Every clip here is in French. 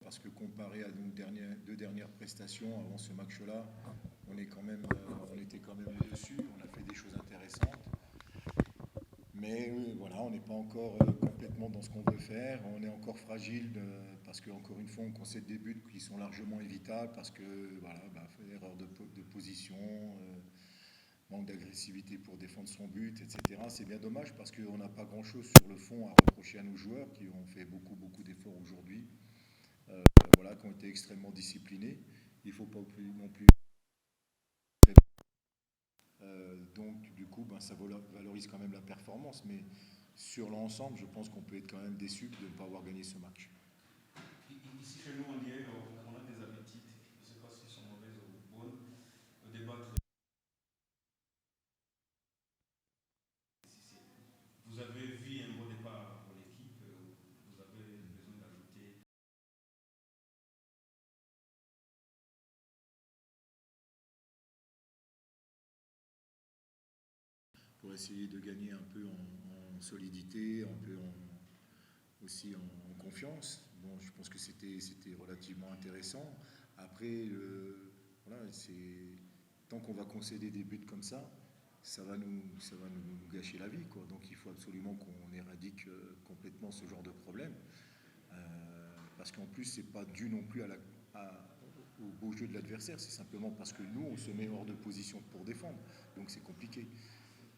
parce que comparé à nos deux dernières prestations avant ce match-là, on était quand même au-dessus, on a fait des choses intéressantes. Mais voilà, on n'est pas encore complètement dans ce qu'on veut faire. On est encore fragile parce qu'encore une fois, on concède des buts qui sont largement évitables parce que voilà, erreur de position, manque d'agressivité pour défendre son but, etc. C'est bien dommage parce qu'on n'a pas grand-chose sur le fond à reprocher à nos joueurs qui ont fait beaucoup, beaucoup d'efforts aujourd'hui, voilà, qui ont été extrêmement disciplinés. Il ne faut pas non plus. Donc, du coup, ça valorise quand même la performance. Mais sur l'ensemble, je pense qu'on peut être quand même déçu de ne pas avoir gagné ce match. Ici, chez nous, on dirait on a des habitudes, je ne sais pas si elles sont mauvaises ou bonnes, de débattre. Vous avez vu un bon départ pour l'équipe, vous avez besoin d'ajouter. Pour essayer de gagner un peu en solidité, un peu aussi en confiance. Bon, je pense que c'était relativement intéressant. Après, voilà, tant qu'on va concéder des buts comme ça va nous gâcher la vie, quoi. Donc il faut absolument qu'on éradique complètement ce genre de problème. Parce qu'en plus, c'est pas dû non plus au beau jeu de l'adversaire, c'est simplement parce que nous, on se met hors de position pour défendre. Donc c'est compliqué.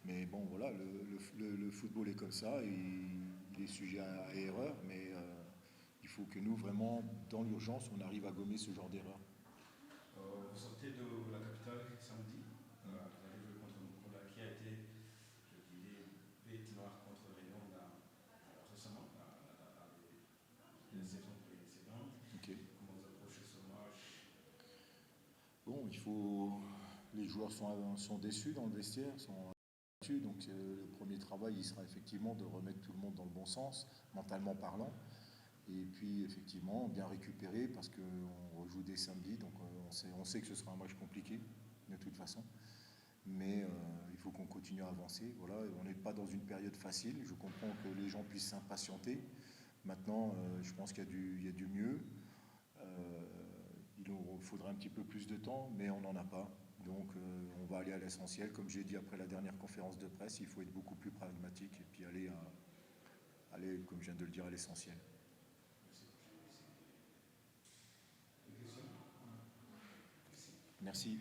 Mais bon, voilà, le football est comme ça, il est sujet à erreur, mais il faut que nous, vraiment, dans l'urgence, on arrive à gommer ce genre d'erreur. Vous sortez de la capitale samedi, vous allez jouer contre Mukula qui a été, je dirais, bête noire contre Réunion récemment, dans les saisons précédentes. Okay. Comment vous approchez ce match? Bon, les joueurs sont déçus dans le vestiaire, sont battus, donc le premier travail, il sera effectivement de remettre tout le monde dans le bon sens, mentalement parlant. Et puis effectivement, bien récupérer parce qu'on rejoue dès samedi, donc on sait que ce sera un match compliqué de toute façon. Mais il faut qu'on continue à avancer. Voilà, on n'est pas dans une période facile. Je comprends que les gens puissent s'impatienter. Maintenant, je pense qu'il y a du mieux. Il nous faudra un petit peu plus de temps, mais on n'en a pas. Donc on va aller à l'essentiel. Comme j'ai dit après la dernière conférence de presse, il faut être beaucoup plus pragmatique et puis aller, comme je viens de le dire, à l'essentiel. Merci.